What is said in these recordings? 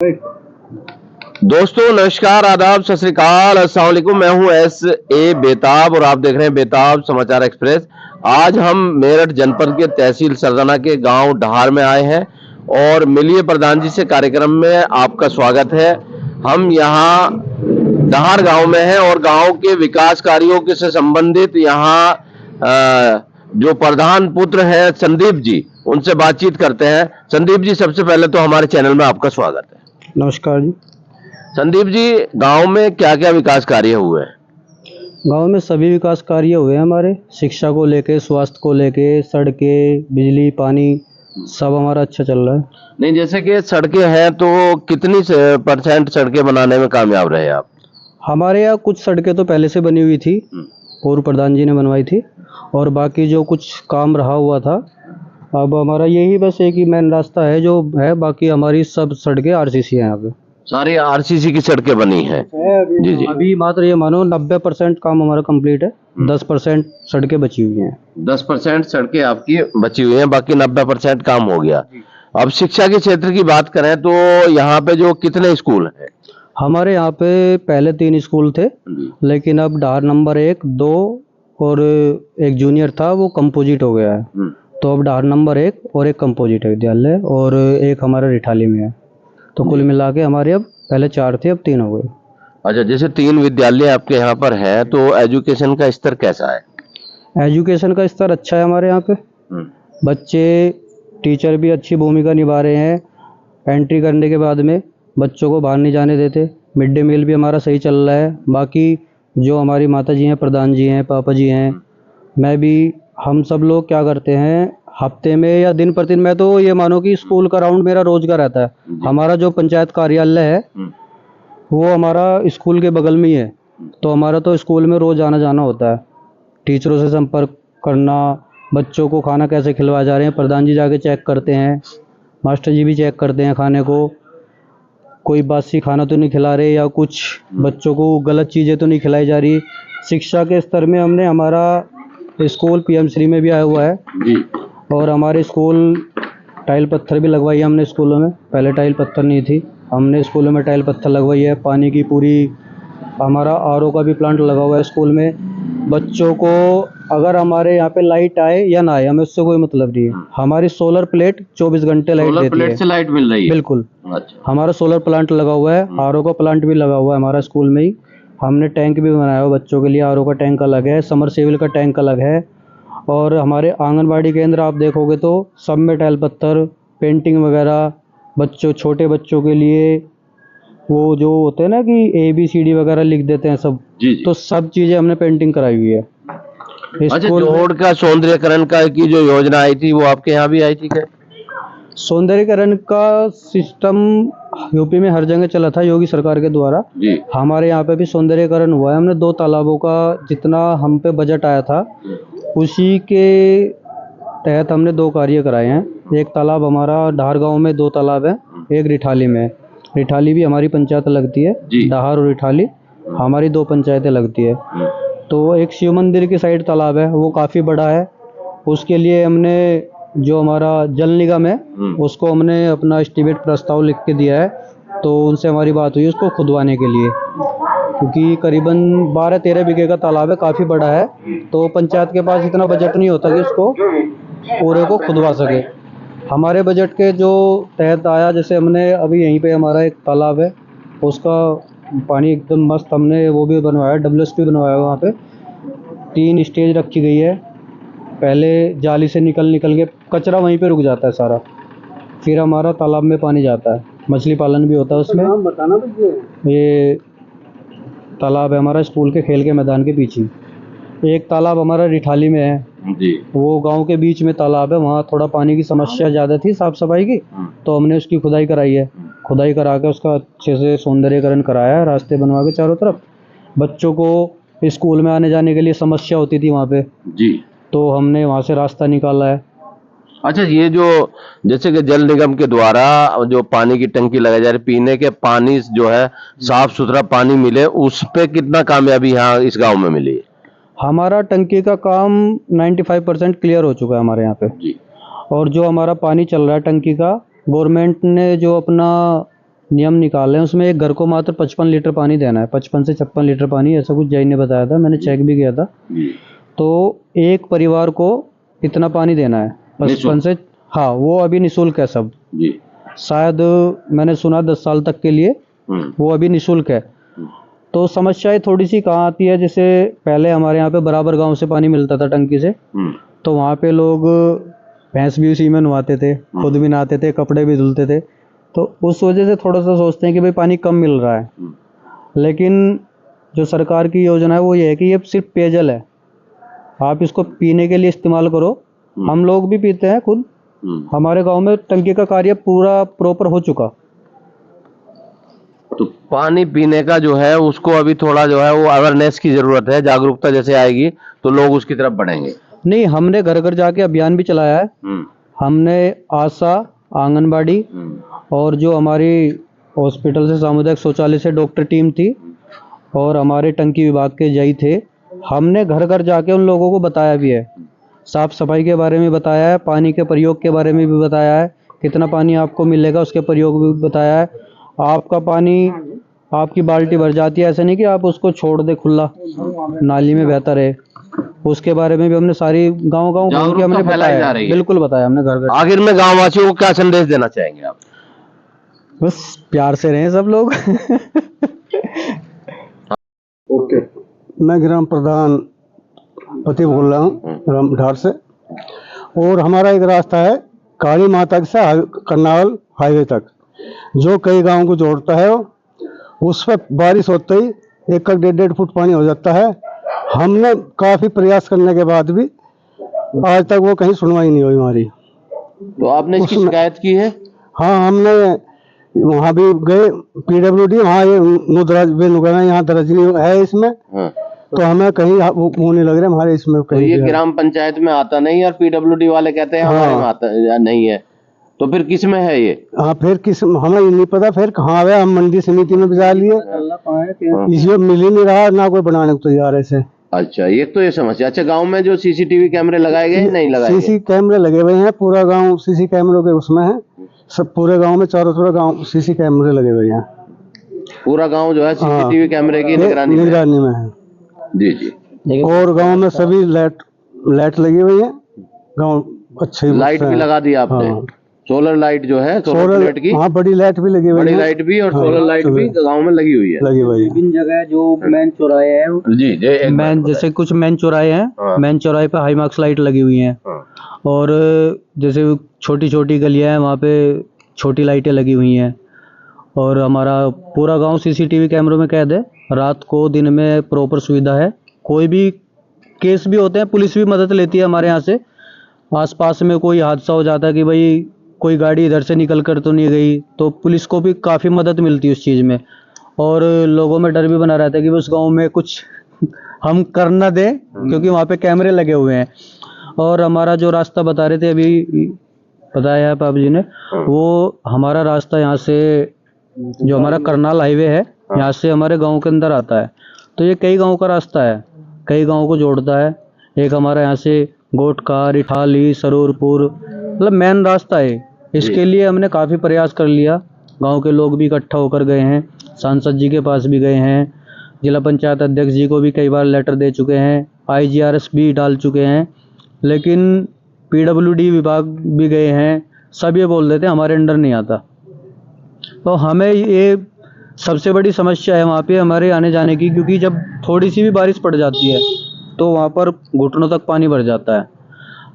दोस्तों नमस्कार, आदाब, सत श्री अकाल, अस्सलाम वालेकुम। मैं हूं S.A. बेताब और आप देख रहे हैं बेताब समाचार एक्सप्रेस। आज हम मेरठ जनपद के तहसील सरदाना के गांव ढहार में आए हैं और मिलिए प्रधान जी से कार्यक्रम में आपका स्वागत है। हम यहां ढहार गांव में हैं और गांव के विकास कार्यों के से संबंधित यहां जो प्रधान पुत्र हैं संदीप जी, उनसे बातचीत करते हैं। संदीप जी, सबसे पहले तो हमारे चैनल में आपका स्वागत है। नमस्कार जी। संदीप जी, गांव में क्या क्या विकास कार्य हुए हैं? गांव में सभी विकास कार्य हुए हैं हमारे, शिक्षा को लेके, स्वास्थ्य को लेके, सड़कें, बिजली, पानी, सब हमारा अच्छा चल रहा है। नहीं, जैसे कि सड़कें हैं तो कितनी परसेंट सड़कें बनाने में कामयाब रहे आप? हमारे यहाँ कुछ सड़कें तो पहले से बनी हुई थी, पूर्व प्रधान जी ने बनवाई थी, और बाकी जो कुछ काम रहा हुआ था, अब हमारा यही बस एक ही मेन रास्ता है जो है, बाकी हमारी सब सड़कें आरसीसी हैं यहाँ पे। सारी आरसीसी की सड़कें बनी हैं? जी जी। अभी मात्र ये मानो 90% काम हमारा कंप्लीट है, 10% सड़कें बची हुई हैं। 10% सड़कें आपकी बची हुई हैं, बाकी 90% काम हो गया। अब शिक्षा के क्षेत्र की बात करें तो यहाँ पे जो कितने स्कूल हैं? हमारे यहाँ पे पहले 3 स्कूल थे, लेकिन अब ढहार नंबर 1, 2 और एक जूनियर था, वो कंपोजिट हो गया है। तो अब ढहार नंबर 1 और एक कंपोजिट विद्यालय और एक हमारा रिठाली में है। तो कुल मिला के हमारे अब पहले 4 थे, अब 3 हो गए। अच्छा, जैसे 3 विद्यालय आपके यहाँ पर है तो एजुकेशन का स्तर कैसा है? एजुकेशन का स्तर अच्छा है हमारे यहाँ पे। बच्चे, टीचर भी अच्छी भूमिका निभा रहे हैं। एंट्री करने के बाद में बच्चों को बाहर नहीं जाने देते। मिड डे मील भी हमारा सही चल रहा है। बाकी जो हमारी माता जी हैं, प्रधान जी हैं, पापा जी हैं, मैं भी, हम सब लोग क्या करते हैं, हफ्ते में या दिन प्रतिदिन, मैं तो ये मानो कि स्कूल का राउंड मेरा रोज का रहता है। हमारा जो पंचायत कार्यालय है वो हमारा स्कूल के बगल में ही है, तो हमारा तो स्कूल में रोज आना जाना होता है। टीचरों से संपर्क करना, बच्चों को खाना कैसे खिलवाया जा रहे हैं, प्रधान जी जाके चेक करते हैं, मास्टर जी भी चेक करते हैं खाने को, कोई बासी खाना तो नहीं खिला रहे या कुछ बच्चों को गलत चीज़ें तो नहीं खिलाई जा रही। शिक्षा के स्तर में हमने हमारा स्कूल पीएम श्री में भी आया हुआ है और हमारे स्कूल टाइल पत्थर भी लगवाई है हमने स्कूलों में। पहले टाइल पत्थर नहीं थी, हमने स्कूलों में टाइल पत्थर लगवाई है। पानी की पूरी, हमारा आरओ का भी प्लांट लगा हुआ है स्कूल में। बच्चों को अगर हमारे यहाँ पे लाइट आए या ना आए, हमें उससे कोई मतलब नहीं है। हमारी सोलर प्लेट 24 घंटे लाइट देती है। सोलर प्लेट से लाइट मिल रही है? बिल्कुल। अच्छा। हमारा सोलर प्लांट लगा हुआ है, आरओ का प्लांट भी लगा हुआ है हमारा स्कूल में ही। हमने टैंक भी बनाया हुआ बच्चों के लिए, आरओ का टैंक अलग है, समरसेबल का टैंक अलग है। और हमारे आंगनबाड़ी केंद्र आप देखोगे तो सब में टाइल पत्थर, पेंटिंग वगैरह, बच्चों, छोटे बच्चों के लिए वो जो होते हैं ना कि ABCD वगैरह लिख देते हैं सब, जी। तो सब चीज़ें हमने पेंटिंग कराई हुई है। अच्छा, स्कूल जोड़ का सौंदर्यकरण का की जो योजना आई थी वो आपके यहाँ भी आई थी क्या? सौंदर्यीकरण का सिस्टम यूपी में हर जगह चला था योगी सरकार के द्वारा जी। हमारे यहाँ पे भी सौंदर्यीकरण हुआ है। हमने 2 तालाबों का जितना हम पे बजट आया था उसी के तहत हमने 2 कार्य कराए हैं। एक तालाब हमारा ढहार गांव में, 2 तालाब है, एक रिठाली में। रिठाली भी हमारी पंचायत लगती है, ढहार और रिठाली हमारी 2 पंचायतें लगती है। तो एक शिव मंदिर की साइड तालाब है, वो काफ़ी बड़ा है। उसके लिए हमने, जो हमारा जल निगम है, उसको हमने अपना एस्टीमेट प्रस्ताव लिख के दिया है। तो उनसे हमारी बात हुई उसको खुदवाने के लिए, क्योंकि करीबन 12-13 बीघे का तालाब है, काफ़ी बड़ा है। तो पंचायत के पास इतना बजट नहीं होता कि उसको पूरे को खुदवा सके। हमारे बजट के जो तहत आया, जैसे हमने अभी यहीं पे हमारा एक तालाब है, उसका पानी एकदम मस्त, हमने वो भी बनवाया, WSP बनवाया। वहाँ पे 3 स्टेज रखी गई है। पहले जाली से निकल के कचरा वहीं पे रुक जाता है सारा, फिर हमारा तालाब में पानी जाता है। मछली पालन भी होता है उसमें। बताना तो ये तालाब है हमारा स्कूल के खेल के मैदान के पीछे। एक तालाब हमारा रिठाली में है जी, वो गांव के बीच में तालाब है। वहाँ थोड़ा पानी की समस्या ज़्यादा थी, साफ सफाई की, तो हमने उसकी खुदाई कराई है। खुदाई करा के उसका अच्छे से सौंदर्यीकरण कराया है, रास्ते बनवा के चारों तरफ। बच्चों को स्कूल में आने जाने के लिए समस्या होती थी वहाँ पे जी, तो हमने वहाँ से रास्ता निकाला है। अच्छा, ये जो जैसे कि जल निगम के द्वारा जो पानी की टंकी लगाई जा रही है, पीने के पानी जो है साफ सुथरा पानी मिले, उस पे कितना कामयाबी यहाँ इस गांव में मिली? हमारा टंकी का काम 95% क्लियर हो चुका है हमारे यहाँ पे जी। और जो हमारा पानी चल रहा है टंकी का, गवर्नमेंट ने जो अपना नियम निकाले हैं, उसमें एक घर को मात्र 55 लीटर पानी देना है, 55 से 56 लीटर पानी, ऐसा कुछ जय ने बताया था, मैंने चेक भी किया था। तो एक परिवार को इतना पानी देना है 55 से, हाँ वो अभी निःशुल्क है सब जी। शायद मैंने सुना 10 साल तक के लिए वो अभी निःशुल्क है। तो समस्याएं थोड़ी सी कहाँ आती है, जैसे पहले हमारे यहाँ पे बराबर गांव से पानी मिलता था टंकी से, तो वहाँ पे लोग भैंस भी उसी में नहाते थे, खुद भी नहाते थे, कपड़े भी धुलते थे, तो उस वजह से थोड़ा सा सोचते हैं कि भाई पानी कम मिल रहा है। लेकिन जो सरकार की योजना है वो ये है कि ये सिर्फ पेयजल है, आप इसको पीने के लिए इस्तेमाल करो। हम लोग भी पीते हैं खुद, हमारे गांव में टंकी का कार्य पूरा प्रॉपर हो चुका। तो पानी पीने का जो है उसको अभी थोड़ा जो है वो अवेयरनेस की जरूरत है, जागरूकता जैसे आएगी तो लोग उसकी तरफ बढ़ेंगे। नहीं, हमने घर घर जाके अभियान भी चलाया है। हमने आशा, आंगनबाड़ी और जो हमारी हॉस्पिटल से, सामुदायिक शौचालय से डॉक्टर टीम थी और हमारे टंकी विभाग के जई थे, हमने घर घर जाके उन लोगों को बताया भी है, साफ सफाई के बारे में बताया है, पानी के प्रयोग के बारे में भी बताया है, कितना पानी आपको मिलेगा उसके प्रयोग भी बताया है। आपका पानी, आपकी बाल्टी भर जाती है, ऐसा नहीं कि आप उसको छोड़ दे खुला नाली में बहता रहे, उसके बारे में भी हमने सारी गांव घूम के हमने बताया, बिल्कुल बताया हमने घर घर। आखिर में गाँव वासियों को क्या संदेश देना चाहेंगे आप? बस प्यार से रहें सब लोग। ओके, मैं ग्राम प्रधान पति बोल रहा हूँ ग्राम ढार से, और हमारा एक रास्ता है काली माता से करनाल हाईवे तक, जो कई गांवों को जोड़ता है। उस पर बारिश होते ही 1-1.5 फुट पानी हो जाता है। हमने काफी प्रयास करने के बाद भी आज तक वो कहीं सुनवाई नहीं हुई हमारी। तो आपने इसकी शिकायत की है? हाँ, हमने वहाँ भी गए, PWD, वहाँ ये यहाँ दर्ज नहीं है इसमें। तो हमें कहीं वो नहीं लग रहा हमारे इसमें कहीं। तो ये ग्राम पंचायत में आता नहीं और PWD वाले कहते हैं हमारे में आता या नहीं है, तो फिर किस में है ये? हाँ, फिर किस, हमें नहीं पता फिर कहाँ है। हम मंडी समिति में बिजा लिए, इसमें मिल ही नहीं रहा, ना कोई बनाने को तैयार है से। अच्छा, ये तो ये समस्या। अच्छा, गांव में जो CCTV कैमरे लगाए गए हैं नहीं लगाए? CC कैमरे लगे हुए हैं, पूरा गांव CC कैमरों के उसमें है, सब पूरे गांव में चारों गांव CC कैमरे लगे हुए हैं। पूरा गांव जो है CCTV कैमरे की निगरानी में है। जी जी। और गांव में सभी लाइट लगी हुई है, गांव अच्छे लाइट भी लगा दी आपने? सोलर लाइट जो है, सोलर लाइट की, हाँ, बड़ी लाइट भी लगी हुई है, बड़ी लाइट भी और सोलर लाइट भी गांव में लगी हुई है। विभिन्न जगह जो मेन चौराहे हैं जी, मेन, जैसे कुछ मेन चौराहे हैं, मेन चौराहे पे हाई मार्क्स लाइट लगी हुई हैं, और जैसे छोटी छोटी गलियां हैं वहाँ पे छोटी लाइटें लगी हुई हैं। और हमारा पूरा गांव CCTV कैमरों में कैद है, रात को दिन में प्रॉपर सुविधा है। कोई भी केस भी होते हैं, पुलिस भी मदद लेती है हमारे यहाँ से। आसपास में कोई हादसा हो जाता है कि भाई कोई गाड़ी इधर से निकल कर तो नहीं गई, तो पुलिस को भी काफ़ी मदद मिलती है उस चीज़ में। और लोगों में डर भी बना रहता है कि उस गांव में कुछ हम कर ना दें, क्योंकि वहाँ पे कैमरे लगे हुए हैं। और हमारा जो रास्ता बता रहे थे अभी, बताया है पापा जी ने, वो हमारा रास्ता यहाँ से जो हमारा करनाल हाईवे है, यहाँ से हमारे गांव के अंदर आता है। तो ये कई गांव का रास्ता है, कई गांव को जोड़ता है। एक हमारा यहाँ से गोटका, रिठाली, सरूरपुर, मतलब मेन रास्ता है। इसके लिए हमने काफ़ी प्रयास कर लिया, गांव के लोग भी इकट्ठा होकर गए हैं, सांसद जी के पास भी गए हैं, जिला पंचायत अध्यक्ष जी को भी कई बार लेटर दे चुके हैं, IGRS भी डाल चुके हैं, लेकिन PWD विभाग भी गए हैं। सब ये बोल देते हैं हमारे अंडर नहीं आता। तो हमें ये सबसे बड़ी समस्या है वहाँ पे हमारे आने जाने की, क्योंकि जब थोड़ी सी भी बारिश पड़ जाती है तो वहाँ पर घुटनों तक पानी भर जाता है।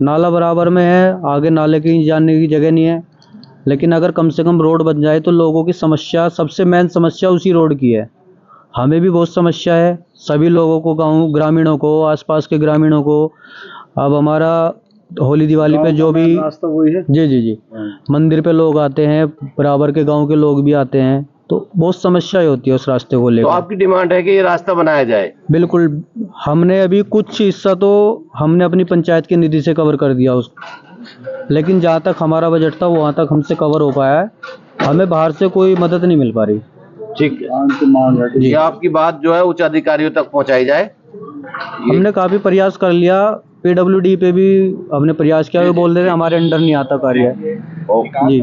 नाला बराबर में है, आगे नाले की जाने की जगह नहीं है। लेकिन अगर कम से कम रोड बन जाए तो लोगों की समस्या, सबसे मेन समस्या उसी रोड की है। हमें भी बहुत समस्या है, सभी लोगों को, गाँव ग्रामीणों को, आसपास के ग्रामीणों को। अब हमारा होली दिवाली पे जो भी रास्ता वही है, जी, मंदिर पे लोग आते हैं, बराबर के गांव के लोग भी आते हैं, तो बहुत समस्याएं होती है उस रास्ते को लेकर। तो आपकी डिमांड है कि ये रास्ता बनाया जाए? बिल्कुल, हमने अभी कुछ हिस्सा तो हमने अपनी पंचायत की निधि से कवर कर दिया उसको, लेकिन जहाँ तक हमारा बजट था वहाँ तक हमसे कवर हो पाया है। हमें बाहर से कोई मदद नहीं मिल पा रही। ठीक है, ये आपकी बात जो है उच्च अधिकारियों तक पहुँचाई जाए। हमने काफी प्रयास कर लिया, PWD पे भी हमने प्रयास किया, वो बोल रहे थे हमारे अंडर नहीं आता कार्य। जी।